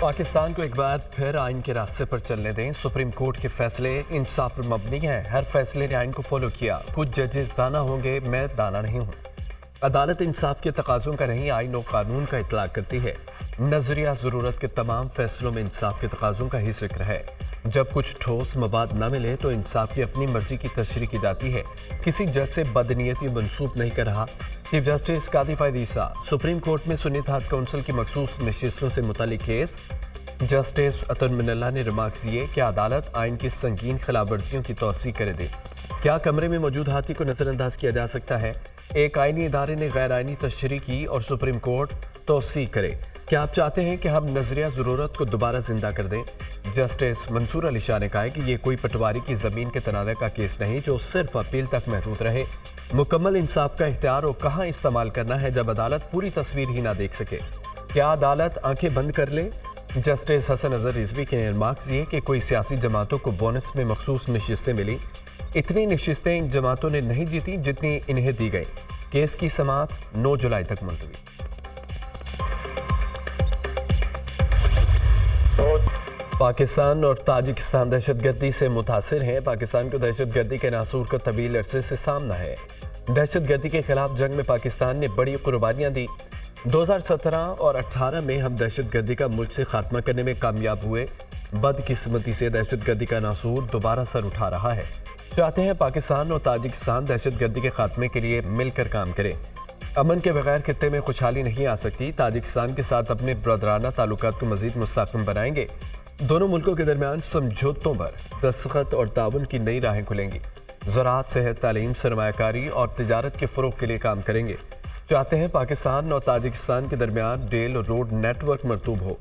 पाकिस्तान को एक बार फिर आइन के रास्ते पर चलने दें। सुप्रीम कोर्ट के फैसले इंसाफ पर मबनी हैं। हर फैसले ने आइन को फॉलो किया। कुछ जजेस दाना होंगे, मैं दाना नहीं हूँ। अदालत इंसाफ के तकाजों का नहीं, आइन और कानून का इतलाक करती है। नजरिया ज़रूरत के तमाम फैसलों में इंसाफ के तकाजों का ही जिक्र है। जब कुछ ठोस मवाद न मिले तो इंसाफ की अपनी मर्जी की तशरीह की जाती है। किसी जज से बदनीयती मंसूब नहीं कर रहा। चीफ जस्टिस कादी फायद ईसा सुप्रीम कोर्ट में सुन्नी इत्तेहाद काउंसिल की मखसूस नशिस्तों से मुतालिक केस। जस्टिस अतुल मिनल्ला ने रिमार्क्स दिए कि अदालत आइन की संगीन खिलाफ वर्जियों की तौसीह करे दे। क्या कमरे में मौजूद हाथी को नजरअंदाज किया जा सकता है? एक आइनी इदारे ने गैर आइनी तशरीह की और सुप्रीम कोर्ट तौसीह करे। क्या आप चाहते हैं कि हम नजरिया ज़रूरत को दोबारा जिंदा कर दें? जस्टिस मंसूर अली शाह ने कहा कि ये कोई पटवारी की ज़मीन के तनाज़े का केस नहीं जो सिर्फ अपील तक महदूद रहे। मुकम्मल इंसाफ का इख्तियार और कहाँ इस्तेमाल करना है जब अदालत पूरी तस्वीर ही ना देख सके। क्या अदालत आंखें बंद कर ले? जस्टिस हसन अजहर रिजवी के रिमार्क्स दिए कि कोई सियासी जमातों को बोनस में मखसूस नशिस्तें मिली। इतनी नशिस्तें इन जमातों ने नहीं जीती जितनी इन्हें दी गई। केस की समाअत 9 जुलाई तक मुलतवी। पाकिस्तान और ताजिकिस्तान दहशतगर्दी से मुतासिर हैं। पाकिस्तान को दहशतगर्दी के नासूर का तवील अरसे से सामना है। दहशतगर्दी के खिलाफ जंग में पाकिस्तान ने बड़ी कुर्बानियां दी। 2017 और 18 में हम दहशतगर्दी का मुल्क से खात्मा करने में कामयाब हुए। बदकिस्मती से दहशतगर्दी का नासूर दोबारा सर उठा रहा है। चाहते हैं पाकिस्तान और ताजिकिस्तान दहशतगर्दी के खात्मे के लिए मिलकर काम करें। अमन के बगैर खित्ते में खुशहाली नहीं आ सकती। ताजिकिस्तान के साथ अपने ब्रदराना ताल्लुकात को मजीद मुस्तहकम बनाएंगे। दोनों मुल्कों के दरमियान समझौतों पर दस्तखत और ताउन की नई राहें खुलेंगी। ज़राअत, सेहत, तालीम, सरमायाकारी और तिजारत के फ़रोग़ के लिए काम करेंगे। चाहते हैं पाकिस्तान और ताजिकिस्तान के दरमियान रेल और रोड नेटवर्क मरतूब हो।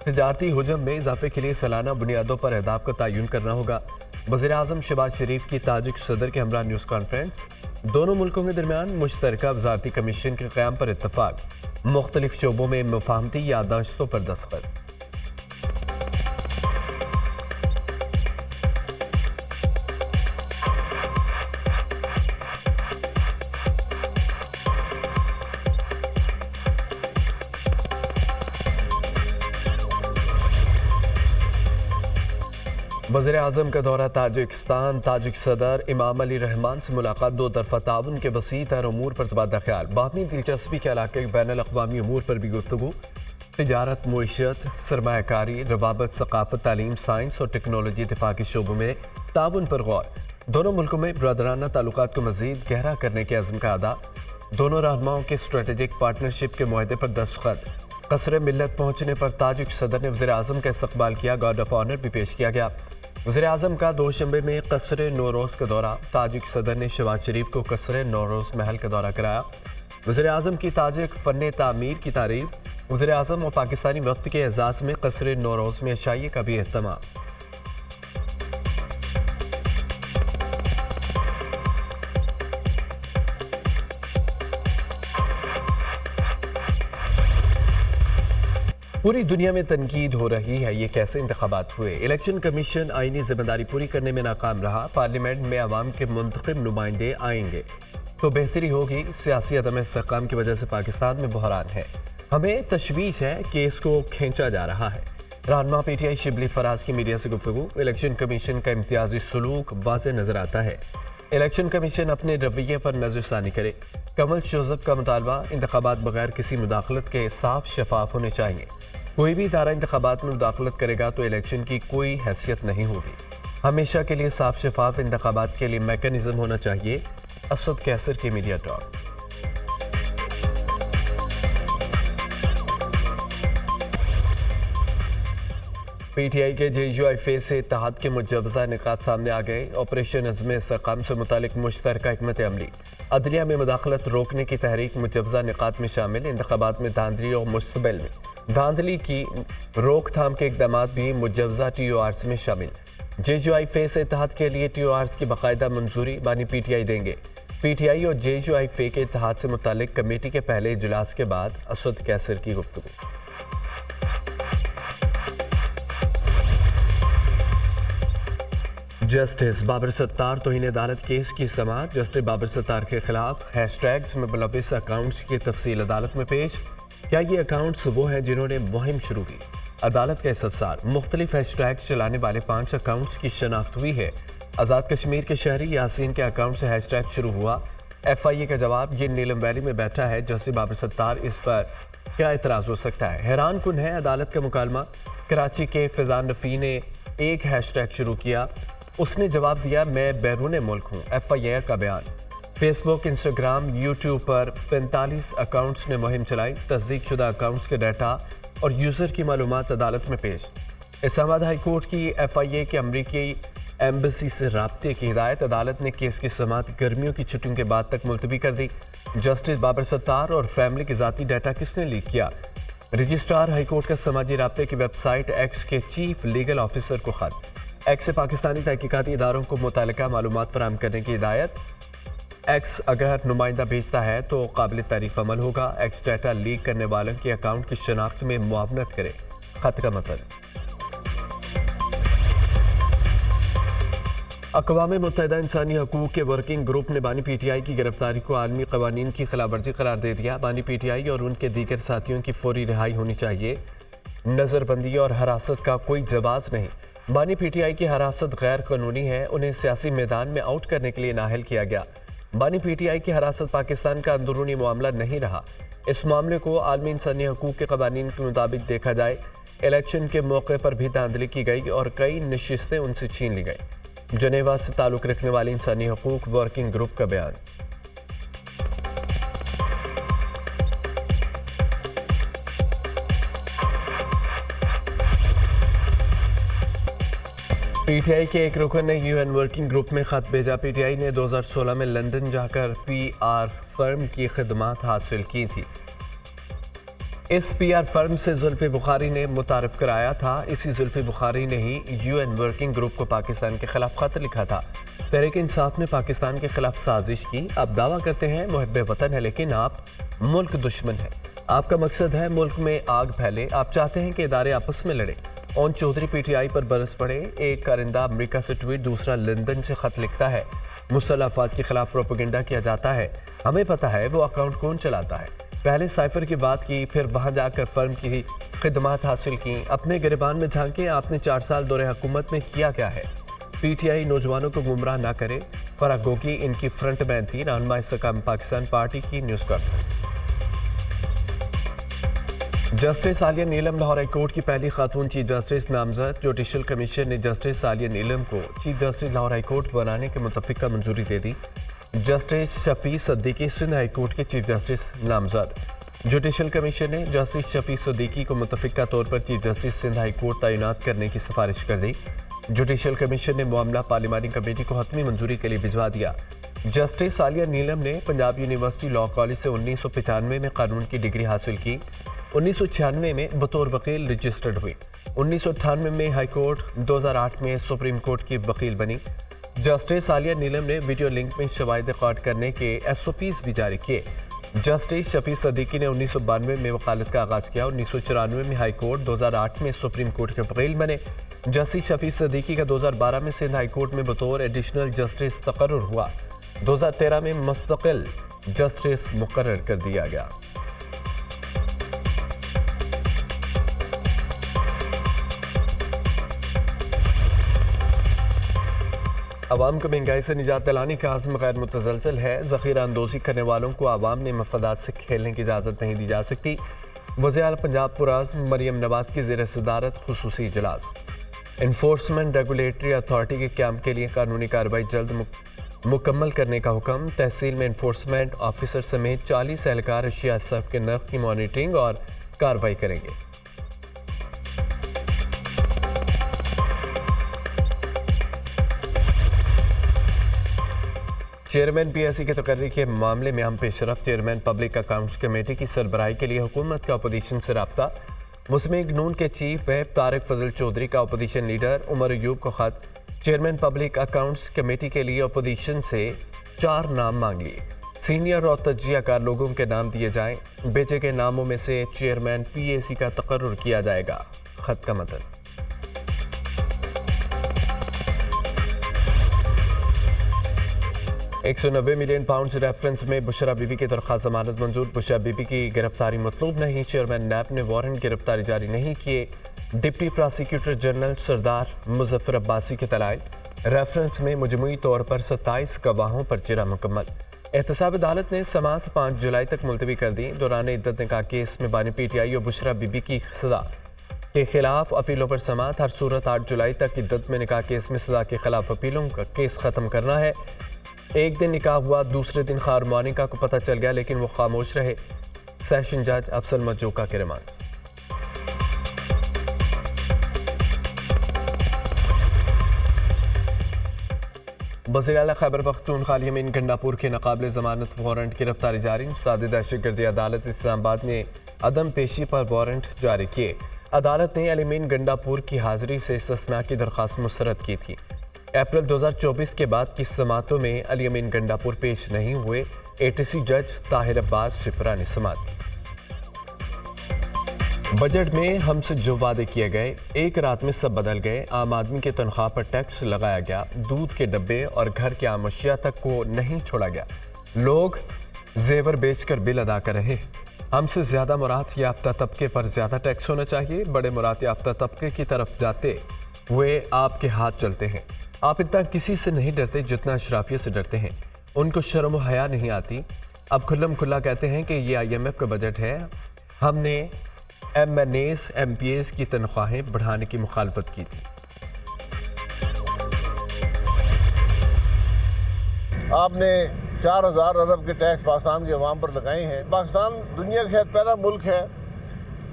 तिजारती हुजम में इजाफे के लिए सालाना बुनियादों पर अहदाफ का तयन करना होगा। वज़ीर-ए-आज़म शहबाज शरीफ की ताजिक सदर के हमरा न्यूज़ कॉन्फ्रेंस। दोनों मुल्कों के दरमियान मुश्तरका वज़ारती कमीशन के क़याम पर इत्तफ़ाक। मुख्तलिफ शोबों में मुफाहमती याददाश्तों पर दस्तखत। वज़ीर-ए-आज़म का दौरा ताजिकिस्तान। ताजिक सदर इमाम अली रहमान से मुलाकात। 2 तरफ़ा ताउन के वसी तर उमूर पर तबादला ख्याल। बाहमी दिलचस्पी के इलाके बैनुल-अक़वामी उमूर पर भी गुफ्तगू। तिजारत, मुईशत, सरमायाकारी, रवाबत, सक़ाफ़त, तालीम, साइंस और टेक्नोलॉजी, दिफ़ा के शोबों में ताउन पर गौर। दोनों मुल्कों में ब्रदराना ताल्लुकात को मज़ीद गहरा करने के अज़्म का अदा। दोनों रहनुमाओं के स्ट्रेटेजिक पार्टनरशिप के मुआहदे पर दस्तखत। क़स्र मिल्लत पहुँचने पर ताजिक सदर ने वज़ीर-ए-आज़म का इस्तक़बाल किया। गार्ड ऑफ ऑनर भी पेश किया गया। वज़ीर-ए-आज़म का दोशंबे में क़स्र नौरोज़ का दौरा। ताजिक सदर ने शहबाज शरीफ को क़स्र नौरोज़ महल का दौरा कराया। वज़ीर-ए-आज़म की ताजिक फ़न तामीर की तारीफ। वज़ीर-ए-आज़म और पाकिस्तानी वफ़द के एजाज़ में क़स्र नौरोज़ में अशाइये का भी एहतमाम। पूरी दुनिया में तनकीद हो रही है ये कैसे इंतखाबात हुए। इलेक्शन कमीशन आईनी जिम्मेदारी पूरी करने में नाकाम रहा। पार्लियामेंट में अवाम के मुंतखब नुमाइंदे आएंगे तो बेहतरी होगी। सियासी अदम इस्तेहकाम की वजह से पाकिस्तान में बहरान है। हमें तशवीश है कि इसको खींचा जा रहा है। रहनुमा PTI शिबली फराज की मीडिया से गुफ्तगू। इलेक्शन कमीशन का इम्तियाजी सलूक वाज़ेह नजर आता है। इलेक्शन कमीशन अपने रवैये पर नज़रसानी करे। कमल जोसेफ का मुतालबा इंतखाबात बगैर किसी मुदाखलत के साफ शफाफ होने चाहिए। कोई भी इदारा इंतखाबात में मुदाखलत करेगा तो इलेक्शन की कोई हैसियत नहीं होगी। हमेशा के लिए साफ शफाफ इंतखाबात के लिए मैकेनिज्म होना चाहिए। असद कैसर की मीडिया टॉक। PTI के JUI से इत्तेहाद के मुजवज़ा निकात सामने आ गए। ऑपरेशन अज़्म इस्तेहकाम से मुतालिक मुश्तरका हिकमत अमली। अदलिया में मुदाखलत रोकने की तहरीक मुजवज़ा निकात में शामिल। इंतखाबात में धांधली और मुस्तक़बिल में धांधली की रोकथाम के इक़दामात भी मुजवज़ा TORs में शामिल। JUI से इत्तेहाद के लिए TORs की बाकायदा मंजूरी बानी PTI देंगे। PTI और JUI के इत्तेहाद से मुतालिक कमेटी के पहले इजलास के बाद असद कैसर की गुफ्तगू। जस्टिस बाबर सत्तार तौहीन अदालत केस की समाअत। जस्टिस बाबर सत्तार के खिलाफ हैशटैग्स में मुलव्वस अकाउंट्स की तफसील अदालत में पेश। क्या ये अकाउंट्स वो हैं जिन्होंने मुहिम शुरू की? عدالت کا استفسار، مختلف ہیش ٹیگ چلانے والے 5 اکاؤنٹس کی شناخت ہوئی ہے۔ آزاد کشمیر کے شہری یاسین کے اکاؤنٹ سے ہیش ٹیگ شروع ہوا۔ ایف آئی اے کا جواب، یہ نیلم ویلی میں بیٹھا ہے جیسے بابر ستار، اس پر کیا اعتراض ہو سکتا ہے؟ حیران کن ہے عدالت کا مکالمہ۔ کراچی کے فیضان رفیع نے ایک ہیش ٹیگ شروع کیا، اس نے جواب دیا میں بیرون ملک ہوں۔ ایف آئی اے کا بیان، فیس بک، انسٹاگرام، یوٹیوب پر 45 اکاؤنٹس نے مہم چلائی۔ تصدیق شدہ اکاؤنٹس کے ڈیٹا اور یوزر کی معلومات عدالت میں پیش۔ اسلام آباد ہائی کورٹ کی ایف آئی اے کے امریکی ایمبیسی سے رابطے کی ہدایت۔ عدالت نے کیس کی سماعت گرمیوں کی چھٹیوں کے بعد تک ملتوی کر دی۔ جسٹس بابر ستار اور فیملی کے ذاتی ڈیٹا کس نے لیک کیا؟ رجسٹرار ہائی کورٹ کا سماجی رابطے کی ویب سائٹ ایکس کے چیف لیگل آفیسر کو خط۔ ایکس سے پاکستانی تحقیقاتی اداروں کو متعلقہ معلومات فراہم کرنے کی ہدایت۔ ایکس اگر نمائندہ بھیجتا ہے تو قابل تعریف عمل ہوگا۔ ایکس ڈیٹا لیک کرنے والوں کے اکاؤنٹ کی شناخت میں معاونت کرے۔ خط کا مطلب، اقوام متحدہ انسانی حقوق کے ورکنگ گروپ نے بانی پی ٹی آئی کی گرفتاری کو عالمی قوانین کی خلاف ورزی قرار دے دیا۔ بانی پی ٹی آئی اور ان کے دیگر ساتھیوں کی فوری رہائی ہونی چاہیے۔ نظر بندی اور حراست کا کوئی جواز نہیں۔ بانی پی ٹی آئی کی حراست غیر قانونی ہے، انہیں سیاسی میدان میں آؤٹ کرنے کے لیے نااہل کیا گیا۔ بانی پی ٹی آئی کی حراست پاکستان کا اندرونی معاملہ نہیں رہا، اس معاملے کو عالمی انسانی حقوق کے قوانین کے مطابق دیکھا جائے۔ الیکشن کے موقع پر بھی دھاندلی کی گئی اور کئی نشستیں ان سے چھین لی گئی۔ جنیوا سے تعلق رکھنے والی انسانی حقوق ورکنگ گروپ کا بیان۔ پی ٹی آئی کے ایک رکن نے یو این ورکنگ گروپ میں خط بھیجا۔ پی ٹی آئی نے 2016 میں لندن جا کر پی آر فرم کی خدمات حاصل کی تھی۔ اس پی آر فرم سے زلفی بخاری نے متعارف کرایا تھا۔ اسی زلفی بخاری نے ہی یو این ورکنگ گروپ کو پاکستان کے خلاف خط لکھا تھا۔ تحریک انصاف نے پاکستان کے خلاف سازش کی۔ آپ دعویٰ کرتے ہیں محب وطن ہے، لیکن آپ ملک دشمن ہیں۔ آپ کا مقصد ہے ملک میں آگ پھیلے۔ آپ چاہتے ہیں کہ ادارے آپس میں لڑیں۔ اون چودھری پی ٹی آئی پر برس پڑے۔ ایک کارندہ امریکہ سے ٹویٹ، دوسرا لندن سے خط لکھتا ہے۔ مسلح افواج کے خلاف پروپیگنڈا کیا جاتا ہے۔ ہمیں پتہ ہے وہ اکاؤنٹ کون چلاتا ہے۔ پہلے سائفر کی بات کی، پھر وہاں جا کر فرم کی خدمات حاصل کی۔ اپنے گریبان میں جھانکیں، آپ نے 4 سال دور حکومت میں کیا کیا ہے؟ پی ٹی آئی نوجوانوں کو گمراہ نہ کرے۔ فرح گوگی ان کی فرنٹ مین تھی۔ رہنما استحکام پاکستان پارٹی کی news conference. Justice Aliya Neelum Lahore high court کی پہلی خاتون چیف جسٹس نامزد۔ جوڈیشل کمیشن نے جسٹس عالیہ نیلم کو chief justice Lahore high court بنانے کے متفقہ منظوری دے دی۔ Justice Shafi Siddiqui Sindh high court کے چیف جسٹس نامزد۔ جوڈیشل کمیشن نے جسٹس شفیع صدیقی کو متفقہ طور پر chief justice Sindh high court تعینات کرنے کی سفارش کر دی۔ جوڈیشل کمیشن نے معاملہ پارلیمانی کمیٹی کو حتمی منظوری کے لیے بھجوا دیا۔ جسٹس عالیہ نیلم نے پنجاب یونیورسٹی لاء کالج سے 1995 میں قانون کی ڈگری حاصل کی۔ 1996 میں بطور وکیل رجسٹرڈ ہوئی۔ 1998 میں ہائی کورٹ، 2008 میں سپریم کورٹ کی وکیل بنی۔ جسٹس عالیہ نیلم نے ویڈیو لنک میں شواہد ریکارڈ کرنے کے ایس او پیز بھی جاری کیے۔ جسٹس شفیع صدیقی نے 1992 میں وکالت کا آغاز کیا۔ 1994 میں ہائی کورٹ، 2008 میں سپریم کورٹ کے وکیل بنے۔ جسٹس شفیع صدیقی کا 2012 میں سندھ ہائی کورٹ میں بطور ایڈیشنل جسٹس تقرر ہوا۔ 2013 میں مستقل جسٹس مقرر کر دیا گیا۔ عوام کو مہنگائی سے نجات دلانے کا عزم غیر متزلزل ہے۔ ذخیرہ اندوزی کرنے والوں کو عوام نے مفادات سے کھیلنے کی اجازت نہیں دی جا سکتی۔ وزیر اعلیٰ پنجاب پرعزم مریم نواز کی زیر صدارت خصوصی اجلاس۔ انفورسمنٹ ریگولیٹری اتھارٹی کے قیام کے لیے قانونی کارروائی جلد مکمل کرنے کا حکم۔ تحصیل میں انفورسمنٹ آفیسر سمیت 40 اہلکار اشیاء صرف کے نرخ کی مانیٹرنگ اور کارروائی کریں گے۔ چیئرمین پی ایس سی کے تقرری کے معاملے میں اہم پیش رفت۔ چیئرمین پبلک اکاؤنٹس کمیٹی کی سربراہی کے لیے حکومت کا اپوزیشن سے رابطہ۔ مسلم نون کے چیف ویب طارق فضل چودھری کا اپوزیشن لیڈر عمر ایوب کو خط۔ چیئرمین پبلک اکاؤنٹس کمیٹی کے لیے اپوزیشن سے 4 نام مانگ لیے۔ سینئر اور تجزیہ کار لوگوں کے نام دیے جائیں۔ بیچے گئے ناموں میں سے چیئرمین پی اے سی کا تقرر کیا جائے گا۔ خط کا متن۔ 190 मिलियन पाउंड रेफरेंस में बुशरा बीबी की दरख्वास्त जमानत मंजूर। बुशरा बीबी की गिरफ्तारी मतलूब नहीं, चेयरमैन नैब ने वारंट गिरफ्तारी जारी नहीं किए। डिप्टी प्रोसिक्यूटर जनरल सरदार मुजफ्फर अब्बासी के दलाइल। रेफरेंस में मजमूई तौर पर 27 गवाहों पर जिरा मुकम्मल। एहतसाब अदालत ने समाअत 5 जुलाई तक मुलतवी कर दी। दौरान इद्दत निकाह केस में बानी PTI और बुशरा बीबी की सजा के खिलाफ अपीलों पर समाअत। हर सूरत 8 जुलाई तक इद्दत में निकाह केस में सजा के खिलाफ अपीलों का केस ख़त्म करना है। एक दिन निकाह हुआ, दूसरे दिन खार मोनिका को पता चल गया लेकिन वो खामोश रहे। सेशन जज अफसल मजूका के रिमांड। वज़ीर आला खैबर पख्तूनख्वा अमीन गंडापुर के नाकाबिल ज़मानत वारंट गिरफ्तारी जारी। मुस्तैद दहशतगर्दी अदालत इस्लामाबाद ने अदम पेशी पर वारंट जारी किए। अदालत ने अमीन गंडापुर की हाजिरी से इस्तिस्ना की दरख्वास्त मुस्तरद की थी। अप्रैल 2024 के बाद की समातों में अमीन गंडापुर पेश नहीं हुए। ATC जज ताहिर अब्बास सिपरा ने समात की। बजट में हमसे जो वादे किए गए, एक रात में सब बदल गए। आम आदमी की तनख्वाह पर टैक्स लगाया गया, दूध के डब्बे और घर के आम अशिया तक को नहीं छोड़ा गया। लोग जेवर बेचकर बिल अदा कर रहे। हमसे ज्यादा मुराद याफ्ता तबके पर ज्यादा टैक्स होना चाहिए। बड़े मुराद याफ्ता तबके की तरफ जाते हुए आपके हाथ चलते हैं। आप इतना किसी से नहीं डरते जितना अशराफिया से डरते हैं। उनको शर्म हया नहीं आती। अब खुल्लम खुल्ला कहते हैं कि ये IMF का बजट है। हमने MNAs MPAs की तनख्वाहें बढ़ाने की मुखालफत की थी। आपने 4000 अरब के टैक्स पाकिस्तान के अवाम पर लगाए हैं। पाकिस्तान दुनिया का शायद पहला मुल्क है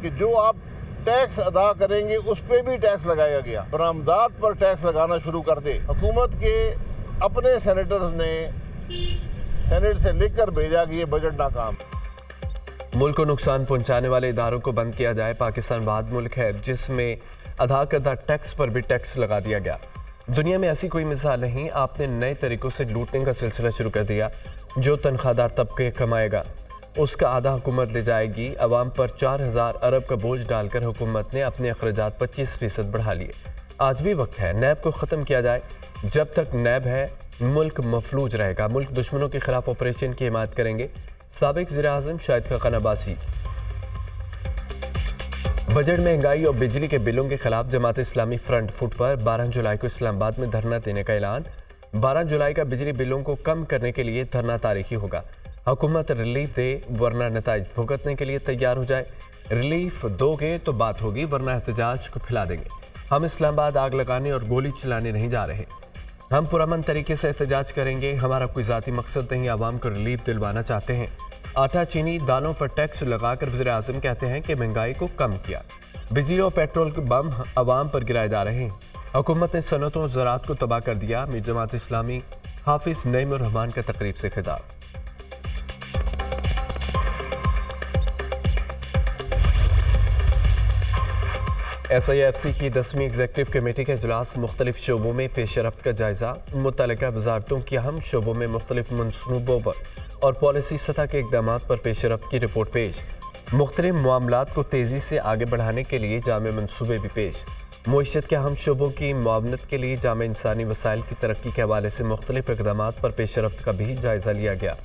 कि जो आप टैक्स अदा करेंगे उस पर भी टैक्स लगाया गया। बरामदात पर टैक्स लगाना शुरू कर दे। हुकूमत के अपने सेनेटर्स ने सेनेट से लिखकर भेजा कि ये बजट नाकाम। मुल्क को नुकसान पहुंचाने वाले इदारों को बंद किया जाए। पाकिस्तान वाद मुल्क है जिसमें अदा करदा टैक्स पर भी टैक्स लगा दिया गया। दुनिया में ऐसी कोई मिसाल नहीं। आपने नए तरीकों से लूटने का सिलसिला शुरू कर दिया। जो तनख्वाहदार तबके कमाएगा उसका आधा हुकूमत ले जाएगी। अवाम पर 4000 अरब का बोझ डालकर हुकूमत ने अपने अखराजात 25% बढ़ा लिए। आज भी वक्त है नैब को ख़त्म किया जाए। जब तक नैब है मुल्क मफलूज रहेगा। मुल्क दुश्मनों के खिलाफ ऑपरेशन की हिमायत करेंगे। साबिक वज़ीर-ए-आज़म शाहिद खान अब्बासी। बजट महंगाई और बिजली के बिलों के खिलाफ जमात इस्लामी फ्रंट फुट पर। 12 जुलाई को इस्लामाबाद में धरना देने का ऐलान। 12 जुलाई का बिजली बिलों को कम करने के लिए धरना तारीखी होगा। हुकूमत रिलीफ दे वरना नताइज भुगतने के लिए तैयार हो जाए। रिलीफ दोगे तो बात होगी वरना एहतजाज को फैला देंगे। हम इस्लामाबाद आग लगाने और गोली चलाने नहीं जा रहे। हम पुरअमन तरीके से एहतजाज करेंगे। हमारा कोई ज़ाती मकसद नहीं, आवाम को रिलीफ दिलवाना चाहते हैं। आटा चीनी दालों पर टैक्स लगाकर वज़ीर-ए-आज़म कहते हैं कि महंगाई को कम किया। बिजली और पेट्रोल के बम आवाम पर गिराए जा रहे हैं। हुकूमत ने सनतों और ज़राअत को तबाह कर दिया। मीर जमात इस्लामी हाफिज़ नईमुर रहमान का तकरीब से खिताब। SIFC की 10वीं एग्जीक्यूटिव कमेटी का इजलास। मुख्तलिफ शोबों में पेशरफ्त का जायजा। मुतल्लिका वजारतों की अहम शोबों में मुख्तलिफ मनसूबों पर और पॉलिसी सतह के इक़दाम पर पेशरफ्त की रिपोर्ट पेश। मुख्तलिफ मामलात को तेज़ी से आगे बढ़ाने के लिए जामे मनसूबे भी पेश। मुईशत के अहम शोबों की मुआवनत के लिए जामे इंसानी वसाइल की तरक्की के हवाले से मुख्तलिफ इक़दाम पर पेशरफ्त का भी जायजा लिया गया।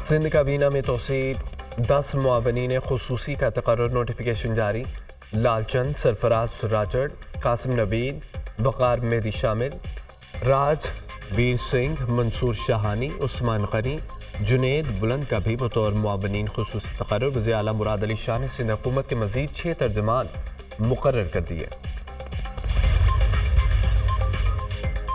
सिंध काबीना में तोसीब। 10 मुआवनीन खुसूसी का तकर्रुर नोटिफिकेशन जारी। लालचंद, सरफराज राजड़, कासिम नवीद, वक़ार मेहदी शामिल। राज वीर सिंह, मंसूर शाहानी, उस्मान गनी, जुनेद बुलंद का भी बतौर मुआवनीन खुसूसी तकर्रुर। वज़ीर आला मुराद अली शाह ने सिंध हुकूमत के मज़ीद 6 तर्जमान मुकर्रर कर दिए।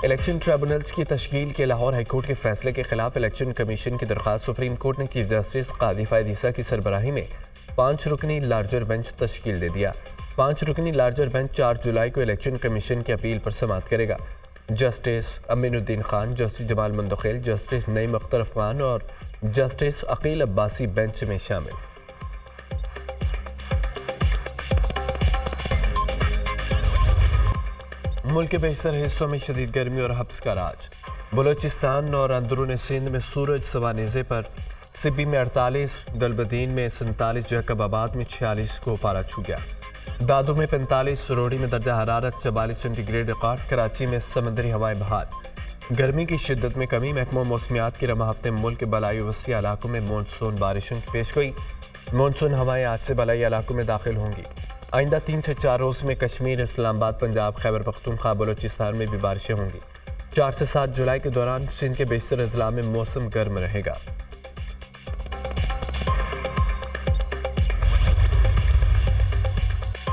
इलेक्शन ट्रिब्यूनल्स की तश्कील के लाहौर हाईकोर्ट के फैसले के खिलाफ इलेक्शन कमीशन की दरख्वास्त। सुप्रीम कोर्ट ने चीफ जस्टिस कादी फ़ायद ईसा की सरबराही में 5 रुकनी लार्जर बेंच तश्कील दे दिया। 5 रुकनी लार्जर बेंच 4 जुलाई को इलेक्शन कमीशन की अपील पर समाअत करेगा। Justice Aminuddin Khan, justice Jamal Mandokhail, justice Naeem Akhtar Afghan और जस्टिस अकील अब्बासी बेंच में शामिल। मुल्क के बेशतर हिस्सों में शदीद गर्मी और हब्स का राज। बलोचिस्तान और अंदरून सिंध में सूरज सवानेज़े पर। सिब्बी में 48, दलबदीन में 47, जैकबाबाद में 46 को पारा छू गया। दादू में 45, सुरोड़ी में दर्जा हरारत 44 सेंटीग्रेड रिकॉर्ड। कराची में समंदरी हवाएं बहाल। गर्मी की शिद्दत में कमी। महकमा मौसमियात की रवा हफ्ते मुल्क के बलाई वसी इलाकों में मानसून बारिशों की पेशगोई। मानसून हवाएं आज से बलाई इलाकों में दाखिल होंगी। आइंदा 3 से 4 रोज़ में कश्मीर, इस्लामाबाद, पंजाब, खैबर पख्तूनख्वा, बलोचिस्तान में भी बारिशें होंगी। 4 से 7 जुलाई के दौरान सिंध के बेशतर अजला में मौसम गर्म रहेगा।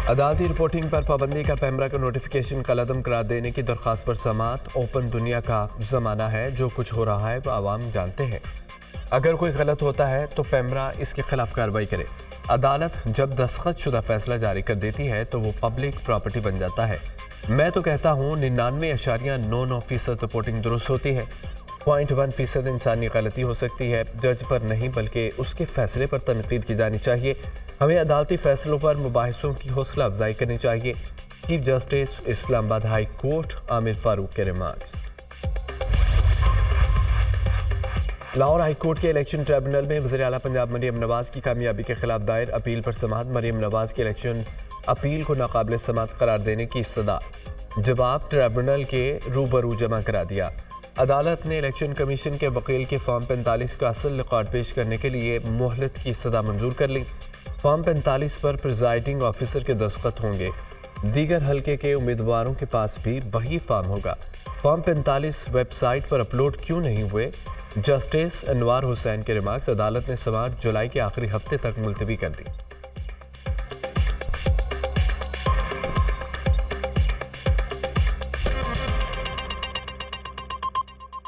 अदालती रिपोर्टिंग पर पाबंदी का पैमरा का नोटिफिकेशन कलअदम करार देने की दरख्वास्त पर समाअत। ओपन दुनिया का ज़माना है, जो कुछ हो रहा है वो आवाम जानते हैं। अगर कोई गलत होता है तो पैमरा इसके खिलाफ कार्रवाई करे। अदालत जब दस्तखत शुदा फैसला जारी कर देती है तो वो पब्लिक प्रॉपर्टी बन जाता है। मैं तो कहता हूँ 99.99% रिपोर्टिंग दुरुस्त होती है। 0.1% इंसानी गलती हो सकती है, जज पर नहीं बल्कि उसके फैसले पर तनकीद की जानी चाहिए। हमें अदालती फैसलों पर मुबाहिसों की हौसला अफजाई करनी चाहिए। Chief justice Islamabad high court Aamir Farooq के रिमार्क्स। लाहौर हाई कोर्ट के इलेक्शन ट्रिब्यूनल में वज़ीर आला पंजाब मरियम नवाज की कामयाबी के खिलाफ दायर अपील पर समाअत। मरियम नवाज की इलेक्शन अपील को नाकाबिल समाअत करार देने की सदा जवाब ट्रिब्यूनल के रूबरू जमा करा दिया। अदालत ने इलेक्शन कमीशन के वकील के फॉर्म 45 का असल रिकॉर्ड पेश करने के लिए मोहलत की सदा मंजूर कर ली। फॉर्म 45 पर प्रिजाइडिंग ऑफिसर के दस्तखत होंगे। दीगर हल्के के उम्मीदवारों के पास भी वही फॉर्म होगा। फॉर्म 45 वेबसाइट पर अपलोड क्यों नहीं हुए? जस्टिस अनवार हुसैन के रिमार्क्स। अदालत ने समाअत जुलाई के आखिरी हफ्ते तक मुलतवी कर दी।